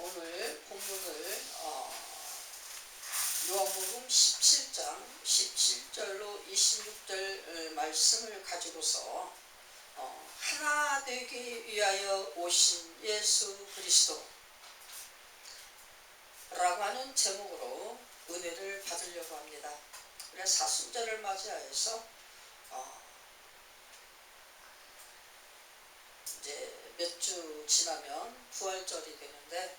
오늘 본문을 요한복음 17장 17절로 26절 말씀을 가지고서 하나 되기 위하여 오신 예수 그리스도 라고 하는 제목으로 은혜를 받으려고 합니다. 우리가 사순절을 맞이하여서 이제 몇 주 지나면 부활절이 되는데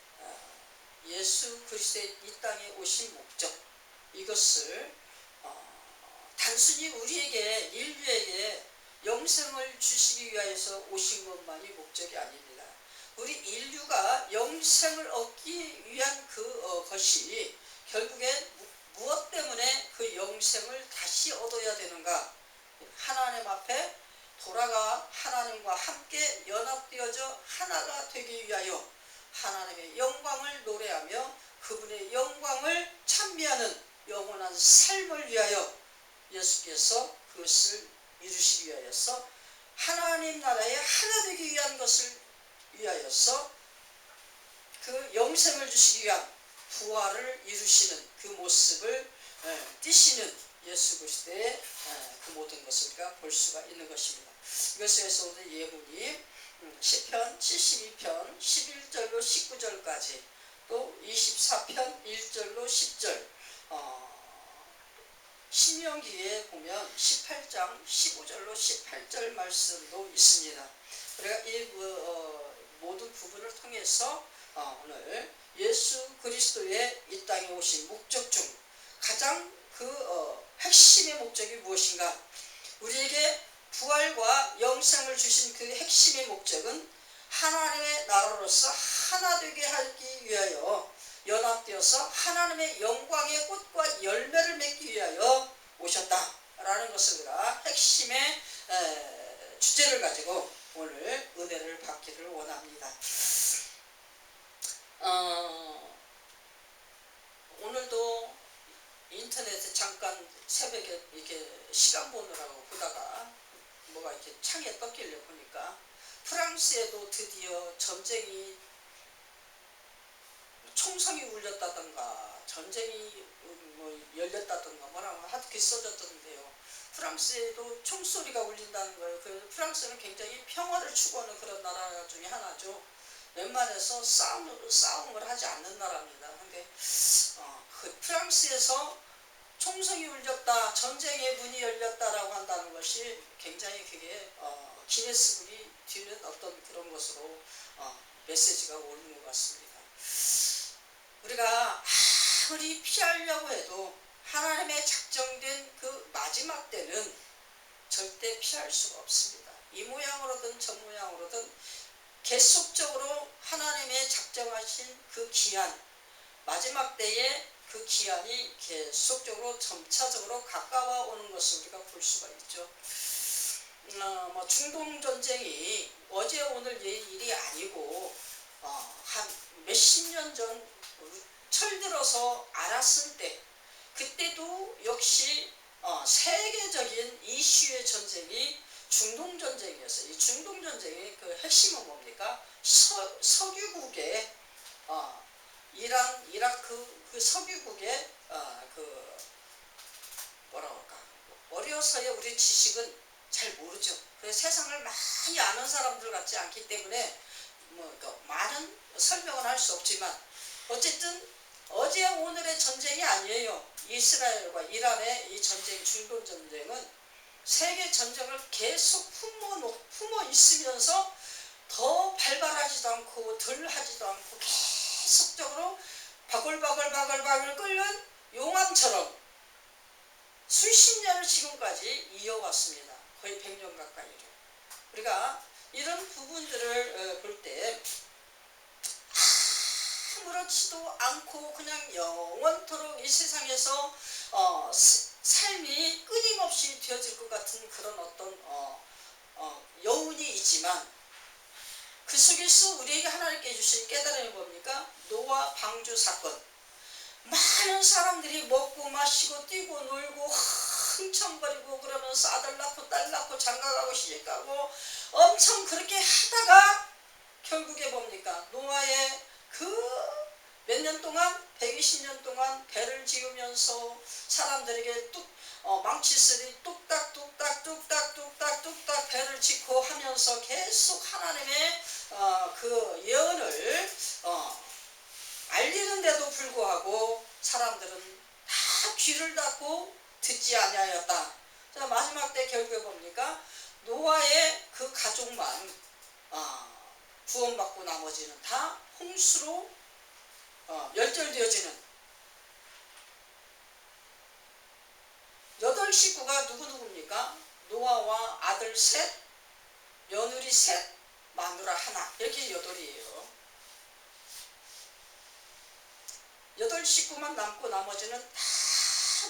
예수 그리스도의 이 땅에 오신 목적, 이것을 단순히 우리에게, 인류에게 영생을 주시기 위하여서 오신 것만이 목적이 아닙니다. 우리 인류가 영생을 얻기 위한 것이 결국에 무엇 때문에 그 영생을 다시 얻어야 되는가? 하나님 앞에 돌아가 하나님과 함께 연합되어져 하나가 되기 위하여 하나님의 영광을 노래하며 그분의 영광을 찬미하는 영원한 삶을 위하여 예수께서 그것을 이루시기 위하여서 하나님 나라에 하나 되기 위한 것을 위하여서 그 영생을 주시기 위한 부활을 이루시는 그 모습을 띠시는 예수 그리스도의 그 모든 것을 우리가 볼 수가 있는 것입니다. 이것에서 오늘 예문이 시편 72편 11절로 19절까지 또 24편 1절로 10절 신명기에 보면 18장 15절로 18절 말씀도 있습니다. 우리가 이 모든 부분을 통해서 오늘 예수 그리스도의 이 땅에 오신 목적 중 가장 핵심의 목적이 무엇인가? 우리에게 부활과 영생을 주신 그 핵심의 목적은 하나님의 나라로서 하나 되게 하기 위하여 연합되어서 하나님의 영광의 꽃과 열매를 맺기 위하여 오셨다라는 것을 우리가 핵심의 주제를 가지고 오늘 은혜를 받기를 원합니다. 오늘도 인터넷에 잠깐 새벽에 이렇게 시간 보느라고 보다가 뭐가 이렇게 창에 떴길래 보니까 프랑스에도 드디어 전쟁이 총성이 울렸다던가 전쟁이 열렸다던가 뭐라고 하얗게 써졌던데요. 프랑스에도 총소리가 울린다는 거예요. 그래서 프랑스는 굉장히 평화를 추구하는 그런 나라 중에 하나죠. 웬만해서 싸움을 하지 않는 나라입니다. 근데 그 프랑스에서 총성이 울렸다, 전쟁의 문이 열렸다라고 한다는 것이 굉장히 그게 기네스북이 뒤는 어떤 그런 것으로 메시지가 오는 것 같습니다. 우리가 아무리 피하려고 해도 하나님의 작정된 그 마지막 때는 절대 피할 수가 없습니다. 이 모양으로든 저 모양으로든 계속적으로 하나님의 작정하신 그 기한, 마지막 때에 그 기한이 계속적으로 점차적으로 가까워 오는 것을 우리가 볼 수가 있죠. 중동 전쟁이 어제 오늘 일이 아니고 한 몇십 년 전 철들어서 알았을 때, 그때도 역시 세계적인 이슈의 전쟁이 중동 전쟁이었어요. 이 중동 전쟁의 그 핵심은 뭡니까? 석유국의 이란, 이라크 그 석유국의 뭐라고 할까? 어려서야 우리 지식은 잘 모르죠. 그래서 세상을 많이 아는 사람들 같지 않기 때문에 많은 설명은 할 수 없지만 어쨌든 어제 오늘의 전쟁이 아니에요. 이스라엘과 이란의 이 전쟁, 중동 전쟁은 세계 전쟁을 계속 품어 있으면서 더 발발하지도 않고 덜 하지도 않고 계속적으로 바글바글 끓는 용암처럼 수십 년을 지금까지 이어왔습니다. 거의 100년 가까이로. 우리가 이런 부분들을 볼 때 아무렇지도 않고 그냥 영원토록 이 세상에서 삶이 끊임없이 되어질 것 같은 그런 어떤 여운이 있지만 그 속에서 우리에게 하나님께 주신 깨달음이 뭡니까? 노아 방주 사건. 많은 사람들이 먹고 마시고 뛰고 놀고 흥청거리고 그러면서 아들 낳고 딸 낳고 장가가고 시집가고 엄청 그렇게 하다가 결국에 뭡니까? 노아의 그 몇 년 동안 120년 동안 배를 지으면서 사람들에게 망치쓰리 뚝딱 배를 짓고 하면서 계속 하나님의 그 예언을 알리는데도 불구하고 사람들은 다 귀를 닫고 듣지 아니하였다. 자, 마지막 때 결국에 뭡니까? 노아의 그 가족만 구원받고 나머지는 다 홍수로 멸절되어지는 8식구가 누구입니까? 노아와 아들 셋, 며느리 셋, 마누라 하나, 이렇게 8이에요. 8식구만 남고 나머지는 다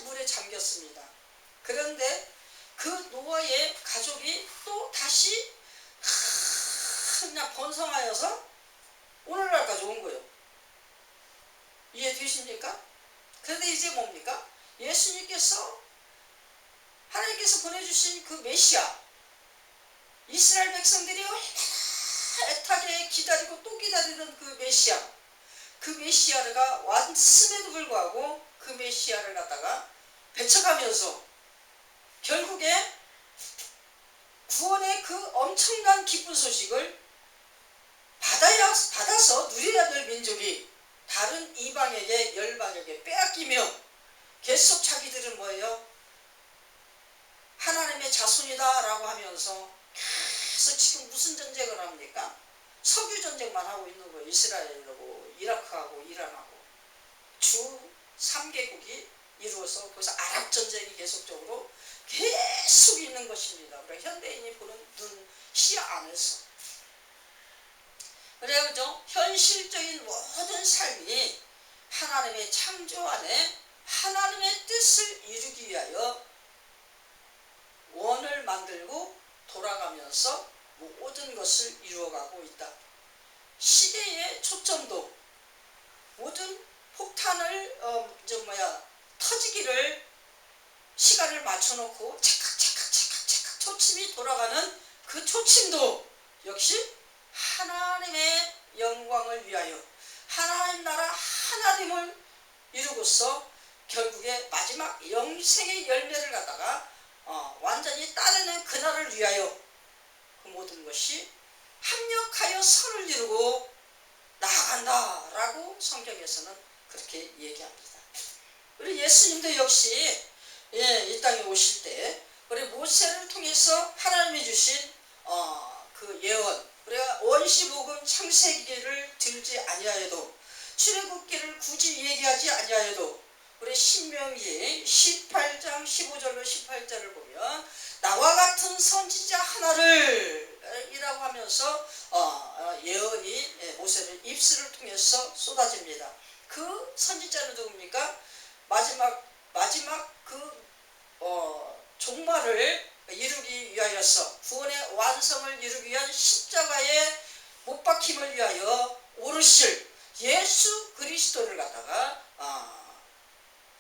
물에 잠겼습니다. 그런데 그 노아의 가족이 또 다시 그냥 번성하여서 오늘날까지 온 거예요. 이해되십니까? 그런데 이제 뭡니까? 하나님께서 보내주신 그 메시아, 이스라엘 백성들이 얼마나 애타게 기다리고 또 기다리던 그 메시아가 왔음에도 불구하고 그 메시아를 갖다가 배척하면서 결국에 구원의 그 엄청난 기쁜 소식을 받아서 누려야 될 민족이 다른 이방에게 열방에게 빼앗기며 계속 자기들은 뭐예요? 하나님의 자손이다 라고 하면서 계속 지금 무슨 전쟁을 합니까? 석유 전쟁만 하고 있는 거예요. 이스라엘하고 이라크하고 이란하고 주 3개국이 이루어서 거기서 아랍 전쟁이 계속적으로 계속 있는 것입니다. 우리 현대인이 보는 눈 시야 안에서. 그래서 현실적인 모든 삶이 하나님의 창조 안에 하나님의 뜻을 이루기 위하여 원을 만들고 돌아가면서 모든 것을 이루어가고 있다. 시대의 초점도 모든 폭탄을 터지기를 시간을 맞춰놓고 찰칵 초침이 돌아가는 그 초침도 역시 하나님의 영광을 위하여 하나님 나라 하나님을 이루고서 결국에 마지막 영생의 열매를 갖다가 완전히 따내는 그날을 위하여 그 모든 것이 합력하여 선을 이루고 나아간다라고 성경에서는 그렇게 얘기합니다. 우리 예수님도 역시 이 땅에 오실 때 우리 모세를 통해서 하나님이 주신 그 예언, 우리가 원시복음 창세기를 들지 아니하여도 출애굽기를 굳이 얘기하지 아니하여도 우리 신명기 18장 15절로 18절을 보면 나와 같은 선지자 하나를 이라고 하면서 예언이 모세의 입술을 통해서 쏟아집니다. 그 선지자는 누굽니까? 마지막 그 종말을 이루기 위하여서 구원의 완성을 이루기 위한 십자가의 못 박힘을 위하여 오르실 예수 그리스도를 갖다가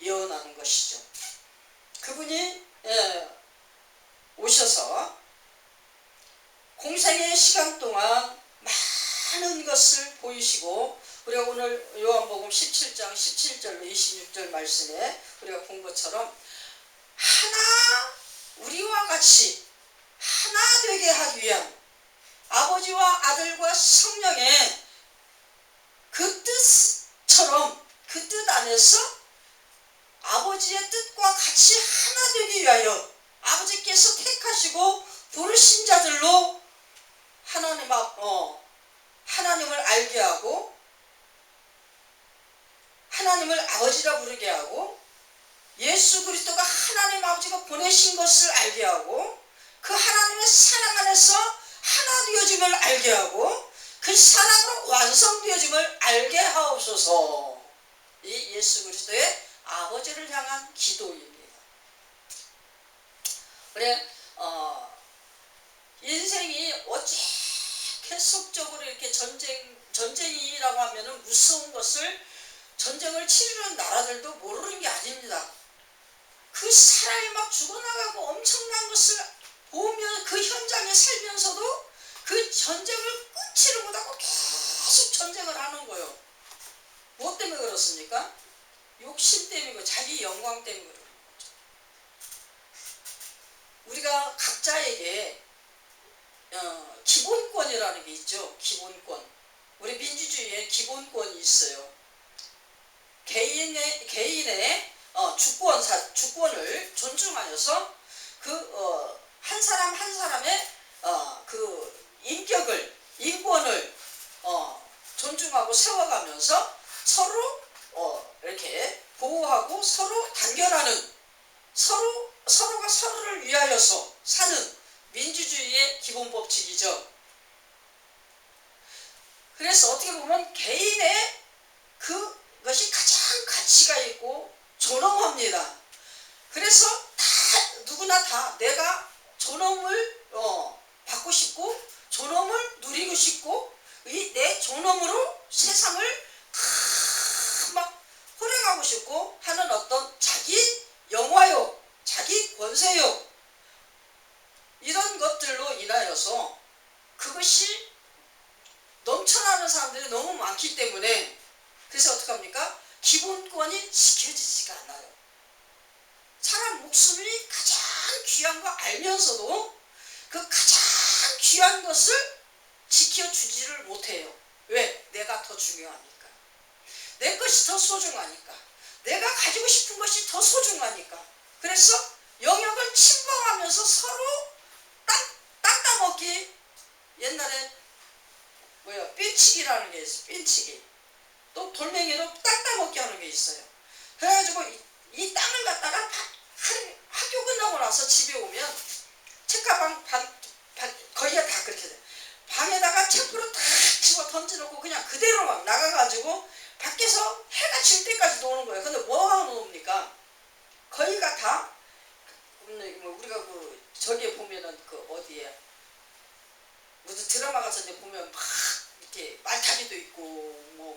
예언하는 것이죠. 그분이 오셔서 공생의 시간 동안 많은 것을 보이시고 우리가 오늘 요한복음 17장 17절로 26절 말씀에 우리가 본 것처럼 우리와 같이 하나 되게 하기 위한 아버지와 아들과 성령의 그 뜻처럼 그 뜻 안에서 아버지의 뜻과 같이 하나 되기 위하여 아버지께서 택하시고 부르신 자들로 하나님을 알게 하고 하나님을 아버지라 부르게 하고 예수 그리스도가 하나님 아버지가 보내신 것을 알게 하고 그 하나님의 사랑 안에서 하나 되어짐을 알게 하고 그 사랑으로 완성되어짐을 알게 하옵소서. 이 예수 그리스도의 아버지를 향한 기도입니다. 그래 인생이 어찌 계속적으로 이렇게 전쟁이라고 하면은 무서운 것을 전쟁을 치르는 나라들도 모르는 게 아닙니다. 그 사람이 막 죽어나가고 엄청난 것을 보면 그 현장에 살면서도 그 전쟁을 끊지를 못하고 계속 전쟁을 하는 거예요. 뭐 때문에 그렇습니까? 욕심 때문이고 자기 영광 때문에 그러는 거죠. 우리가 각자에게 기본권이라는 게 있죠. 기본권. 우리 민주주의에 기본권이 있어요. 개인의 주권을 존중하여서 한 사람 한 사람의 그 인권을 존중하고 세워가면서 서로 이렇게 보호하고 서로 단결하는, 서로가 서로를 위하여서 사는 민주주의의 기본 법칙이죠. 그래서 어떻게 보면 개인의 그것이 가장 가치가 있고 존엄합니다. 그래서 누구나 다 내가 존엄을 받고 싶고 존엄을 누리고 싶고 내 존엄으로 세상을 막 호령하고 싶고 하는 어떤 자기 영화욕, 자기 권세욕, 이런 것들로 인하여서 그것이 넘쳐나는 사람들이 너무 많기 때문에, 그래서 어떻게 합니까? 기본권이 지켜지지가 않아요. 사람 목숨이 가장 귀한 거 알면서도 그 가장 귀한 것을 지켜주지를 못해요. 왜? 내가 더 중요하니까. 내 것이 더 소중하니까. 내가 가지고 싶은 것이 더 소중하니까. 그래서 영역을 침범하면서 서로 땅 따먹기. 옛날에 삔치기라는 게 있어요. 삔치기. 또 돌멩이로 땅 따먹기 하는 게 있어요. 그래가지고 이 땅을 갖다가 학교 끝나고 나서 집에 오면 책가방 거기가 다 그렇게 돼. 방에다가 책으로 탁 집어 던져놓고 그냥 그대로 막 나가가지고 밖에서 해가 질 때까지 노는 거예요. 근데 뭐하고 노습니까? 거기가 다 우리가 저기에 보면은 어디에 무슨 드라마 가서 이제 보면 막 이렇게 말타기도 있고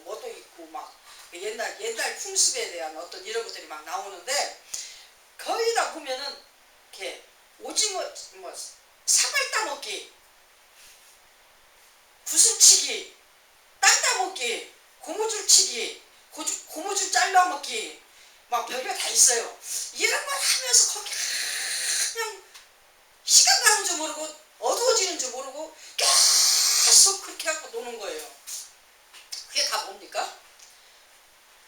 뭐도 있고 막 옛날 풍습에 대한 어떤 이런 것들이 막 나오는데, 거기다 보면은 이렇게 오징어 사발 따먹기, 구슬치기, 땅 따먹기, 고무줄치기, 고무줄 잘라먹기, 막 별별 다 있어요. 이런 걸 하면서 거기 그냥 시간 가는 줄 모르고 어두워지는 줄 모르고 계속 그렇게 하고 노는 거예요. 그게 다 뭡니까?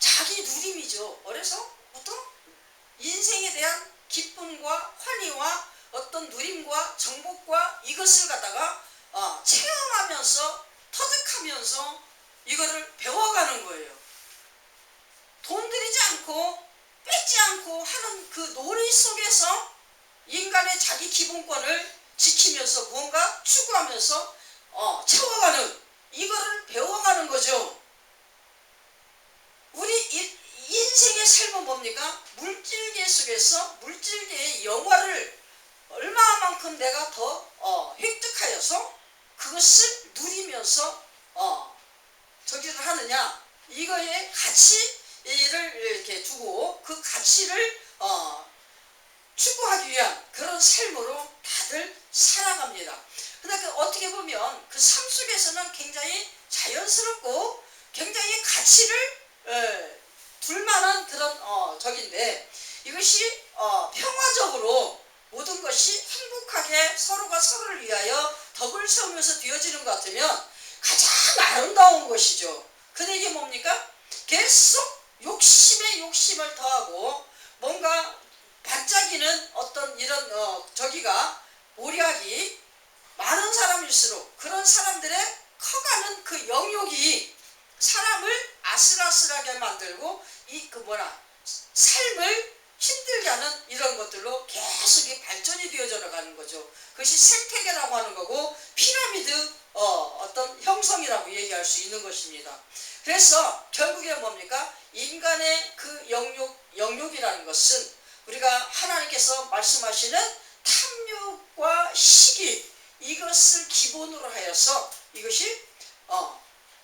자기 누림이죠. 그래서부터 인생에 대한 기쁨과 환희와 어떤 누림과 정복과 이것을 갖다가 체험하면서 터득하면서 이거를 배워가는 거예요. 돈 들이지 않고 뺏지 않고 하는 그 놀이 속에서 인간의 자기 기본권을 지키면서 무언가 추구하면서 채워가는, 이거를 배워가는 거죠. 우리 인생의 삶은 뭡니까? 물질계 속에서 물질계의 영화를 얼마만큼 내가 더 획득하여서 그것을 누리면서 저기를 하느냐, 이거에 가치를 이렇게 두고 그 가치를 추구하기 위한 그런 삶으로 다들 살아갑니다. 근데 어떻게 보면 그 삶 속에서는 굉장히 자연스럽고 굉장히 가치를 둘만한 그런 적인데, 이것이 평화적으로 모든 것이 행복하게 서로가 서로를 위하여 덕을 세우면서 되어지는 것 같으면 가장 아름다운 것이죠. 근데 이게 뭡니까? 계속 욕심에 욕심을 더하고 뭔가 반짝이는 어떤 이런 저기가 몰약이 많은 사람일수록 그런 사람들의 커가는 그 영역이 사람을 아슬아슬하게 만들고 삶을 힘들게 하는 이런 것들로 계속 발전이 되어져 가는 거죠. 그것이 생태계라고 하는 거고 피라미드 어떤 형성이라고 얘기할 수 있는 것입니다. 그래서 결국에 뭡니까? 인간의 그 영역이라는 것은 우리가 하나님께서 말씀하시는 탐욕과 시기, 이것을 기본으로 하여서 이것이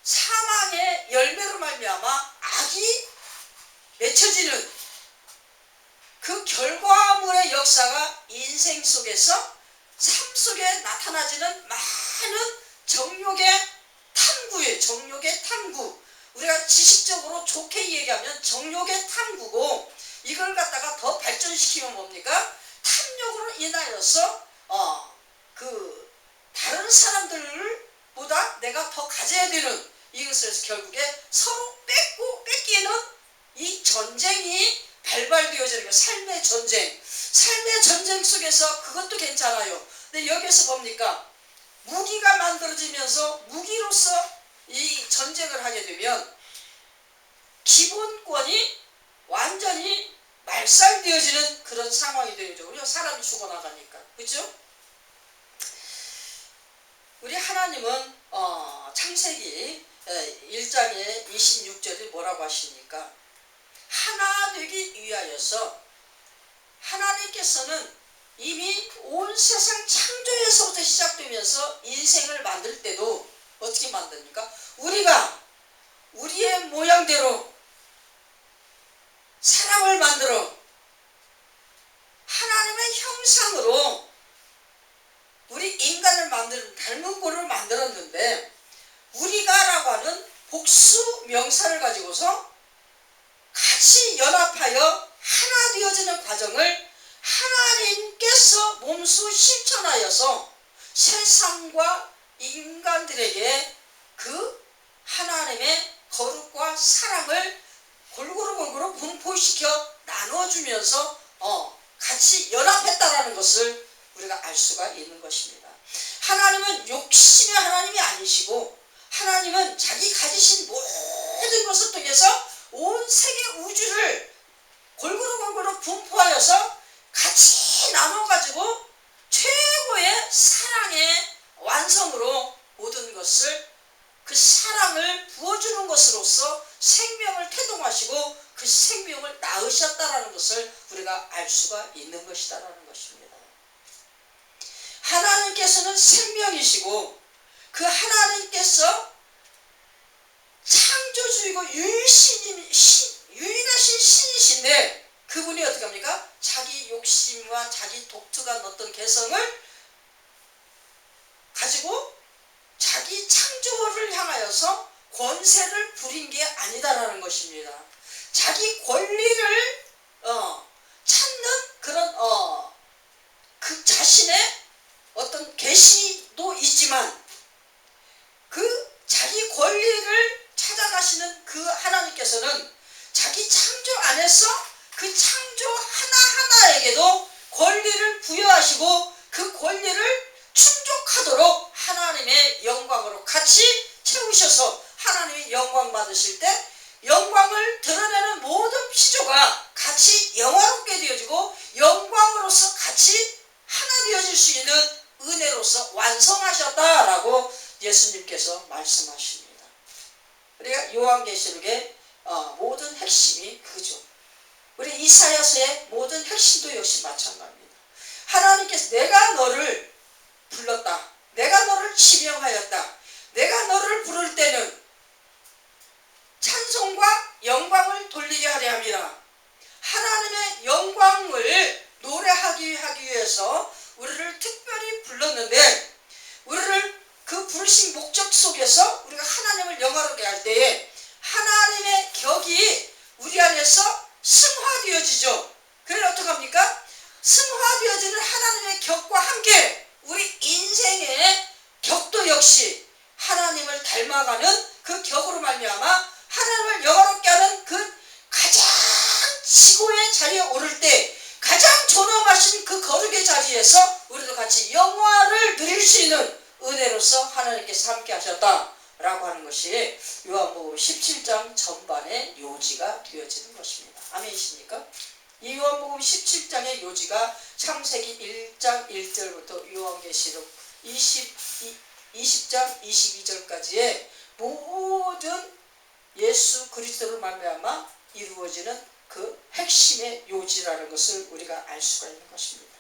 사망의 열매로 말미암아 악이 맺혀지는 그 결과물의 역사가 인생 속에서 삶 속에 나타나지는 많은 정욕의 탐구, 우리가 지식적으로 좋게 얘기하면 정욕의 탐구고, 이걸 갖다가 더 발전시키면 뭡니까? 탐욕으로 인하여서 다른 사람들보다 내가 더 가져야 되는, 이것을 결국에 서로 뺏기는 이 전쟁이 발발되어지는 거예요. 삶의 전쟁 속에서 그것도 괜찮아요. 근데 여기서 뭡니까? 무기가 만들어지면서 무기로서 이 전쟁을 하게 되면 기본권이 완전히 말살되어지는 그런 상황이 되죠. 우리가 사람이 죽어나가니까. 그렇죠? 우리 하나님은 창세기 1장의 26절에 뭐라고 하십니까? 하나 되기 위하여서 하나님께서는 이미 온 세상 창조에서부터 시작되면서 인생을 만들 때도 어떻게 만듭니까? 우리가 우리의 모양대로 사람을 만들어 하나님의 형상으로 우리 인간을 닮은 꼴을 만들었는데, 우리가라고 하는 복수 명사를 가지고서 같이 연합하여 하나 되어지는 과정을 하나님께서 몸소 실천하여서 세상과 인간들에게 그 하나님의 거룩과 사랑을 골고루 분포시켜 나눠주면서 같이 연합했다라는 것을 우리가 알 수가 있는 것입니다. 하나님은 욕심의 하나님이 아니시고, 하나님은 자기 가지신 모든 것을 통해서 온 세계 우주를 골고루 분포하여서 같이 나눠가지고 최고의 사랑의 완성으로 모든 것을, 그 사랑을 부어주는 것으로서 생명을 태동하시고 그 생명을 낳으셨다라는 것을 우리가 알 수가 있는 것이다라는 것입니다. 하나님께서는 생명이시고, 그 하나님께서 창조주이고 유일하신 신이신데, 그분이 어떻게 합니까? 자기 욕심과 자기 독특한 어떤 개성을 가지고 자기 창조를 향하여서 권세를 부린 게 아니다라는 것입니다. 자기 권리를 찾는 그런 그 자신의 어떤 계시도 있지만, 그 자기 권리를 찾아가시는 그 하나님께서는 자기 창조 안에서 그 창조 하나하나에게도 권리를 부여하시고 그 권리를 충족하도록 하나님의 영광으로 같이 채우셔서 하나님의 영광 받으실 때 영광을 드러내는 모든 피조가 같이 영화롭게 되어지고 영광으로서 같이 하나 되어질 수 있는 은혜로서 완성하셨다라고 예수님께서 말씀하십니다. 우리가 요한계시록의 모든 핵심이 그죠. 우리 이사야서의 모든 핵심도 역시 마찬가지입니다. 하나님께서 내가 너를 불렀다, 내가 너를 지명하였다, 내가 너를 부를 때는 찬송과 영광을 돌리게 하려 함이라. 하나님의 영광을 노래하기 위해서 우리를 특별히 불렀는데, 우리를 그 부르신 목적 속에서 우리가 하나님을 영화롭게 할 때에 하나님의 격이 우리 안에서 승화되어지죠. 그래 어떻게 합니까? 승화되어지는 하나님의 격과 함께 우리 인생의 격도 역시 하나님을 닮아가는 그 격으로 말미암아 하나님을 영화롭게 하는 그 가장 지고의 자리에 오를 때 가장 존엄하신 그 거룩의 자리에서 우리도 같이 영화를 누릴 수 있는 은혜로서 하나님께서 함께 하셨다라고 하는 것이 요한복음 17장 전반의 요지가 되어지는 것입니다. 아멘이십니까? 이 요한복음 17장의 요지가 창세기 1장 1절부터 요한계시록 20장 22절까지의 모든 예수 그리스도를 말미암아 이루어지는 그 핵심의 요지라는 것을 우리가 알 수가 있는 것입니다.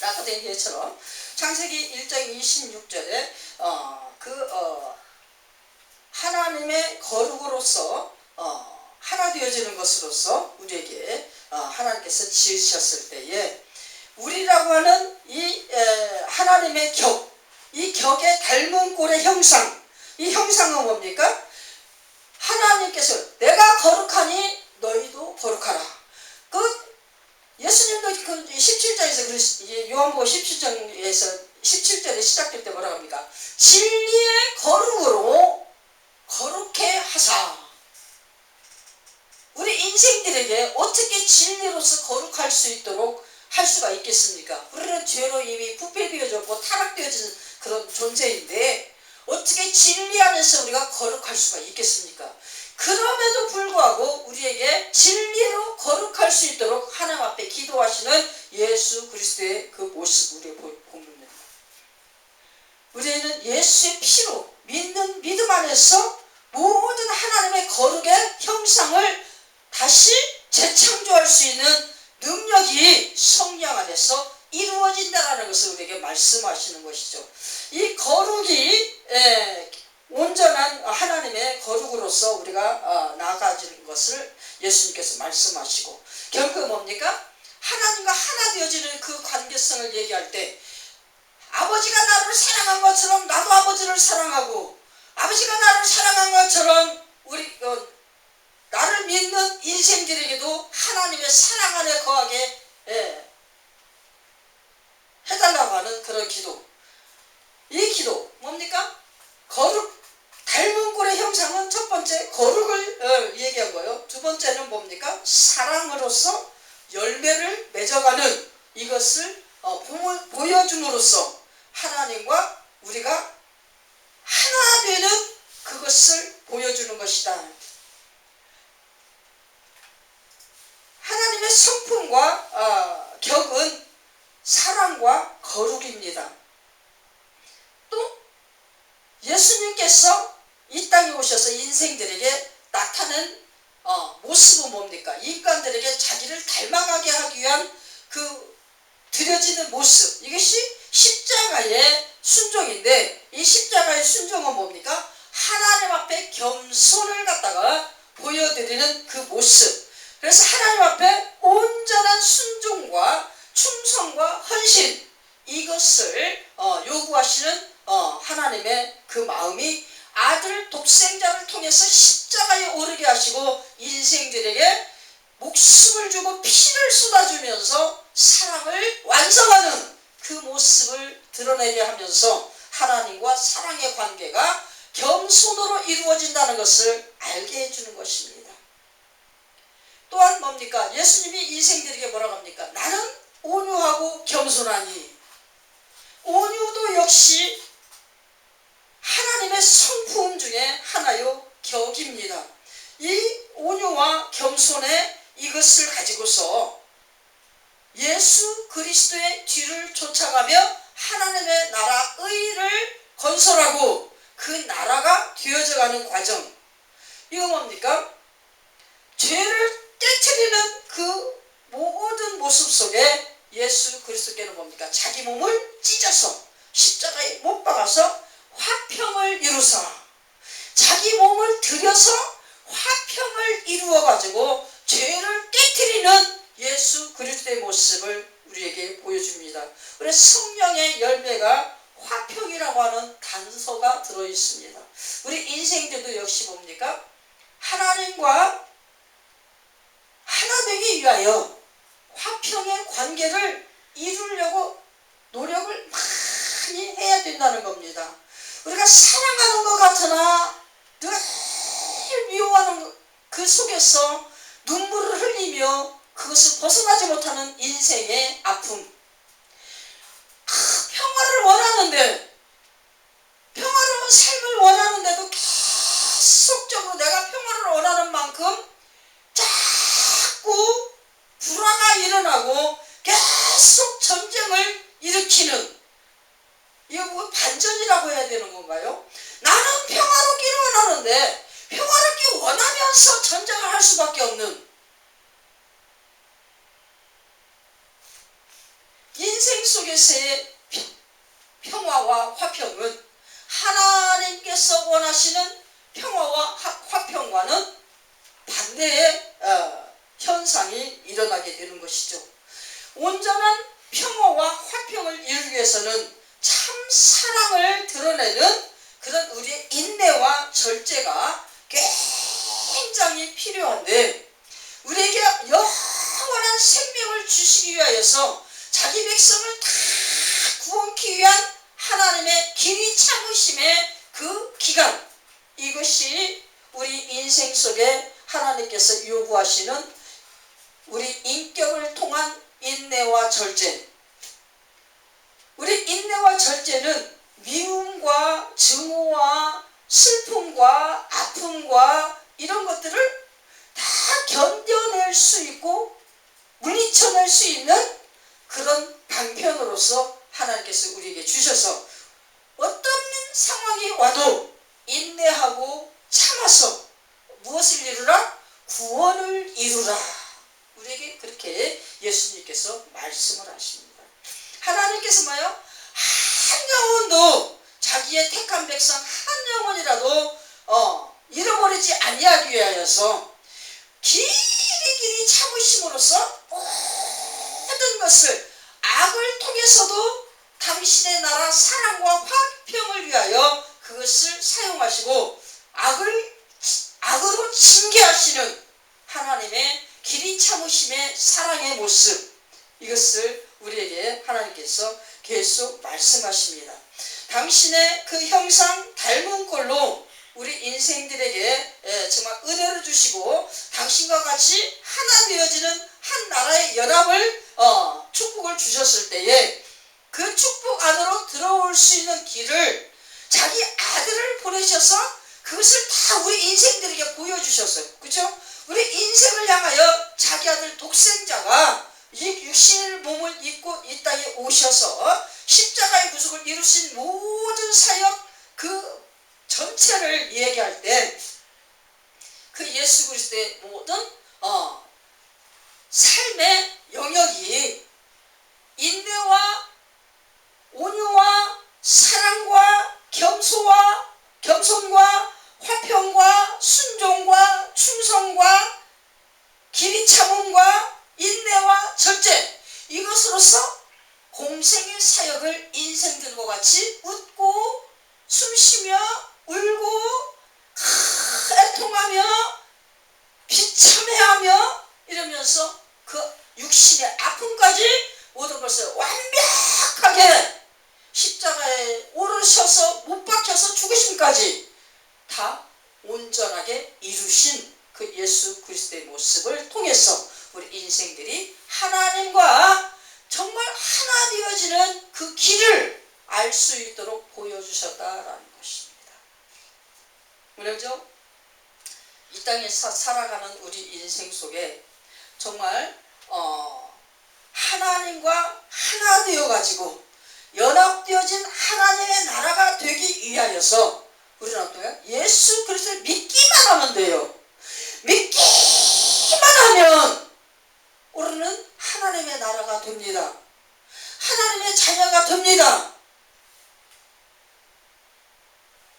아까 된 예처럼 창세기 1장 26절에 하나님의 거룩으로서 하나 되어지는 것으로서 우리에게 하나님께서 지으셨을 때에 우리라고 하는 이 하나님의 격, 이 격의 닮은 꼴의 형상, 이 형상은 뭡니까? 하나님께서 내가 이제 요한복음 17절에 시작될 때 뭐라고 합니까? 진리의 거룩으로 거룩해 하사. 우리 인생들에게 어떻게 진리로서 거룩할 수 있도록 할 수가 있겠습니까? 우리는 죄로 이미 부패되어졌고 타락되어진 그런 존재인데 어떻게 진리 안에서 우리가 거룩할 수가 있겠습니까? 그럼에도 불구하고 우리에게 진리로 거룩할 수 있도록 하나님 앞에 기도하시는 예수 그리스도의 그 모습 우리가 보면 우리는 예수의 피로 믿는 믿음 안에서 모든 하나님의 거룩의 형상을 다시 재창조할 수 있는 능력이 성령 안에서 이루어진다는 것을 우리에게 말씀하시는 것이죠. 이 거룩이 온전한 하나님의 거룩으로서 우리가 나아가지는 것을 예수님께서 말씀하시고, 결국 뭡니까? 하나님과 하나 되어지는 그 관계성을 얘기할 때 아버지가 나를 사랑한 것처럼 나도 아버지를 사랑하고, 아버지가 나를 사랑한 것처럼 우리 나를 믿는 인생들에게도 하나님의 사랑 안에 거하게 해달라고 하는 그런 기도. 이 기도 뭡니까? 거룩, 닮은 꼴의 형상은 첫 번째 거룩을 얘기한 거예요. 두 번째는 뭡니까? 사랑으로서 열매를 맺어가는 이것을 보여줌으로써 하나님과 우리가 하나 되는 그것을 보여주는 것이다. 하나님의 성품과 격은 사랑과 거룩입니다. 또 예수님께서 이 땅에 오셔서 인생들에게 나타낸 모습은 뭡니까? 인간들에게 자기를 닮아가게 하기 위한 그 드려지는 모습, 이것이 십자가의 순종인데, 이 십자가의 순종은 뭡니까? 하나님 앞에 겸손을 갖다가 보여드리는 그 모습. 그래서 하나님 앞에 온전한 순종과 충성과 헌신, 이것을 요구하시는 하나님의 그 마음이 아들 독생자를 통해서 십자가에 오르게 하시고 인생들에게 목숨을 주고 피를 쏟아주면서 사랑을 완성하는 그 모습을 드러내게 하면서 하나님과 사랑의 관계가 겸손으로 이루어진다는 것을 알게 해주는 것입니다. 또한 뭡니까? 예수님이 인생들에게 뭐라고 합니까? 나는 온유하고 겸손하니. 온유도 역시 하나님의 성품 중에 하나요 격입니다. 이 온유와 겸손의 이것을 가지고서 예수 그리스도의 뒤를 쫓아가며 하나님의 나라 의를 건설하고 그 나라가 되어져가는 과정. 이거 뭡니까? 죄를 깨트리는 그 모든 모습 속에 예수 그리스도께는 뭡니까? 자기 몸을 찢어서 십자가에 못 박아서 화평을 이루사, 자기 몸을 들여서 화평을 이루어 가지고 죄를 깨트리는 예수 그리스도의 모습을 우리에게 보여줍니다. 우리 성령의 열매가 화평이라고 하는 단서가 들어있습니다. 우리 인생들도 역시 뭡니까? 하나님과 하나 되기 위하여 화평의 관계를 이루려고 노력을 많이 해야 된다는 겁니다. 우리가 사랑하는 것 같으나 늘 미워하는 그 속에서 눈물을 흘리며 그것을 벗어나지 못하는 인생의 아픔. 평화를 원하는데, 평화로운 삶을 원하는데도 계속적으로 내가 평화를 원하는 만큼 자꾸 불화가 일어나고 계속 전쟁을 일으키는, 이거 뭐 반전이라고 해야 되는 건가요? 나는 평화롭기를 원하는데 평화롭기 원하면서 전쟁을 할 수밖에 없는, 인생 속에서의 평화와 화평은 하나님께서 원하시는 평화와 화평과는 반대의 현상이 일어나게 되는 것이죠. 온전한 평화와 화평을 이루기 위해서는 참 사랑을 드러내는 그런 우리의 인내와 절제가 굉장히 필요한데, 우리에게 영원한 생명을 주시기 위하여서 자기 백성을 다 구원케 위한 하나님의 길이 참으심의 그 기간, 이것이 우리 인생 속에 하나님께서 요구하시는 우리 인격을 통한 인내와 절제. 우리 인내와 절제는 미움과 증오와 슬픔과 아픔과 이런 것들을 다 견뎌낼 수 있고 물리쳐낼 수 있는 그런 방편으로서 하나님께서 우리에게 주셔서 어떤 상황이 와도 인내하고 참아서 무엇을 이루라? 구원을 이루라. 우리에게 그렇게 예수님께서 말씀을 하십니다. 하나님께서 뭐요? 한 영혼도 자기의 택한 백성 한 영혼이라도 잃어버리지 아니하기 위하여서 길이 참으심으로써 모든 것을 악을 통해서도 당신의 나라 사랑과 화평을 위하여 그것을 사용하시고 악으로 징계하시는 하나님의 길이 참으심의 사랑의 모습, 이것을 우리에게 하나님께서 계속 말씀하십니다. 당신의 그 형상 닮은 꼴로 우리 인생들에게 정말 은혜를 주시고 당신과 같이 하나 되어지는 한 나라의 연합을 축복을 주셨을 때에 그 축복 안으로 들어올 수 있는 길을 자기 아들을 보내셔서 그것을 다 우리 인생들에게 보여주셨어요. 그죠? 우리 인생을 향하여 자기 아들 독생자가 이 육신의 몸을 입고 이 땅에 오셔서 십자가의 구속을 이루신 모든 사역 그 전체를 얘기할 때 그 예수 그리스도의 모든 삶의 영역이 인내와 온유와 사랑과 겸손과 화평과 순종과 충성과 길이 참음과 인내와 절제, 이것으로서 공생의 사역을 인생들과 같이 웃고 숨쉬며 울고 애통하며 비참해하며 이러면서 그 육신의 아픔까지 모든 것을 완벽하게 십자가에 오르셔서 못 박혀서 죽으심까지 다 온전하게 이루신 그 예수 그리스도의 모습을 통해서 우리 인생들이 하나님과 정말 하나 되어지는 그 길을 알 수 있도록 보여주셨다라는 것입니다. 그렇죠? 이 땅에서 살아가는 우리 인생 속에 정말 하나님과 하나 되어가지고 연합되어진 하나님의 나라가 되기 위하여서 우리는 어때요? 예수 그리스도를 믿기만 하면 돼요. 믿기만 하면 우리는 하나님의 나라가 됩니다. 하나님의 자녀가 됩니다.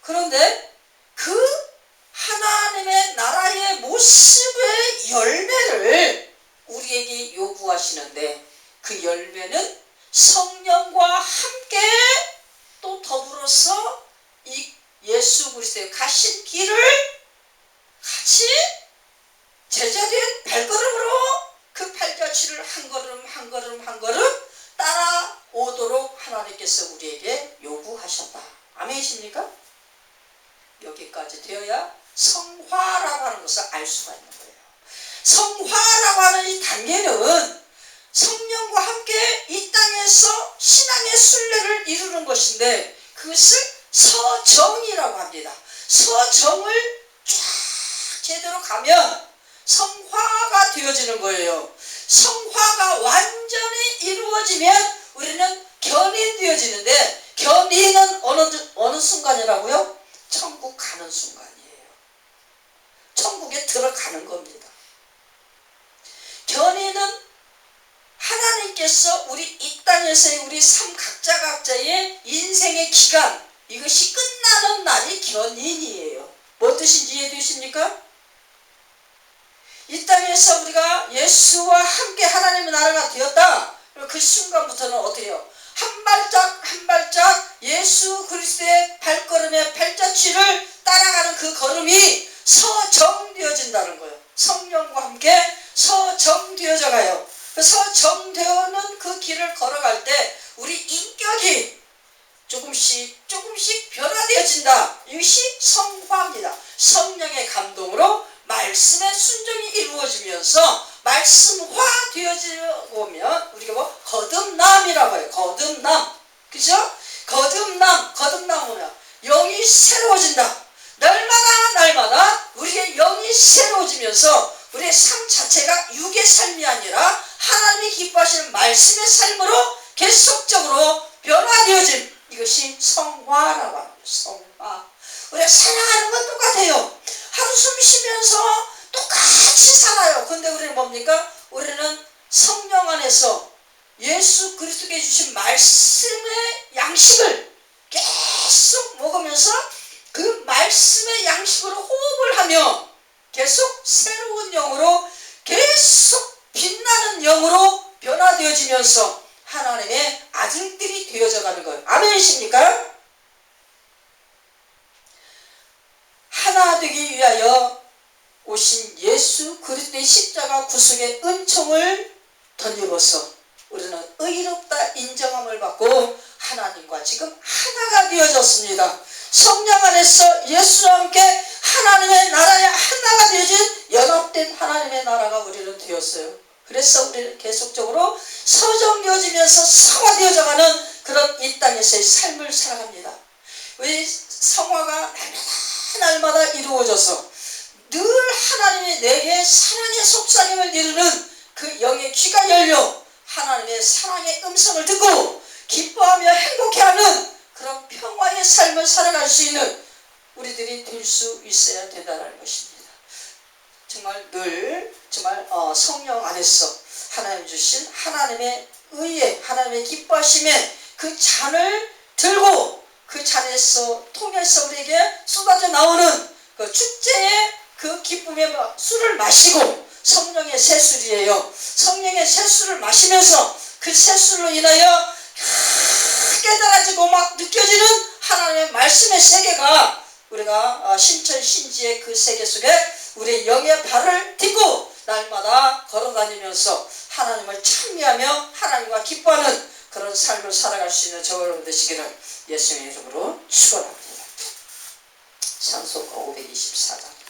그런데 그 하나님의 나라의 모습의 열매를 우리에게 요구하시는데 그 열매는 성령과 함께 또 더불어서 이 예수 그리스도의 가신 길을 같이 제자된 발걸음으로 그 팔자취를 한 걸음 따라오도록 하나님께서 우리에게 요구하셨다. 아멘이십니까? 여기까지 되어야 성화라고 하는 것을 알 수가 있는 거예요. 성화라고 하는 이 단계는 성령과 함께 이 땅에서 신앙의 순례를 이루는 것인데 그것을 서정이라고 합니다. 서정을 쫙 제대로 가면 성화가 되어지는 거예요. 성화가 완전히 이루어지면 우리는 견인 되어지는데 견인은 어느 순간이라고요? 천국 가는 순간이에요. 천국에 들어가는 겁니다. 견인은 하나님께서 우리 이 땅에서의 우리 삶 각자의 인생의 기간, 이것이 끝나는 날이 견인이에요. 뭐 뜻인지 이해되십니까? 이 땅에서 우리가 예수와 함께 하나님의 나라가 되었다. 그 순간부터는 어떻게 해요? 한 발짝 한 발짝 예수 그리스도의 발걸음의 발자취를 따라가는 그 걸음이 서정되어진다는 거예요. 성령과 함께 서정되어져 가요. 서정되어는 그 길을 걸어가 되면서 우리의 삶 자체가 육의 삶이 아니라 하나님이 기뻐하시는 말씀의 삶으로 계속적으로 변화되어짐. 이것이 성화라고 합니다. 성화. 우리가 사랑하는 건 똑같아요. 하루 숨 쉬면서 똑같이 살아요. 근데 우리는 뭡니까? 우리는 성령 안에서 예수 그리스도께 주신 말씀의 양식을 계속 먹으면서 그 말씀의 양식으로 호흡을 하며 계속 새로운 영으로 계속 빛나는 영으로 변화되어지면서 하나님의 아들들이 되어져 가는 거예요. 아멘이십니까? 하나 되기 위하여 오신 예수 그리스도의 십자가 구속의 은총을 덧입어서 우리는 의롭다 인정함을 받고 하나님과 지금 하나가 되어졌습니다. 성령 안에서 예수와 함께 하나님의 나라의 하나가 되어진 연합된 하나님의 나라가 우리는 되었어요. 그래서 우리는 계속적으로 서정되어지면서 성화되어져가는 그런 이 땅에서의 삶을 살아갑니다. 우리 성화가 날마다 이루어져서 늘 하나님이 내게 사랑의 속삭임을 이루는 그 영의 귀가 열려 하나님의 사랑의 음성을 듣고 기뻐하며 행복해하는 그런 평화의 삶을 살아갈 수 있는 우리들이 될 수 있어야 된다는 것입니다. 정말 늘 정말 성령 안에서 하나님 주신 하나님의 의에 하나님의 기뻐하심에 그 잔을 들고 그 잔에서 통해서 우리에게 쏟아져 나오는 그 축제의 그 기쁨의 술을 마시고 성령의 새술이에요. 성령의 새술을 마시면서 그 새술로 인하여 깨달아지고 막 느껴지는 하나님의 말씀의 세계가 우리가 신천신지의 그 세계 속에 우리의 영의 발을 딛고 날마다 걸어다니면서 하나님을 찬미하며 하나님과 기뻐하는 그런 삶을 살아갈 수 있는 저와 여러분 되시기를 예수님의 이름으로 축원합니다. 찬송가 524장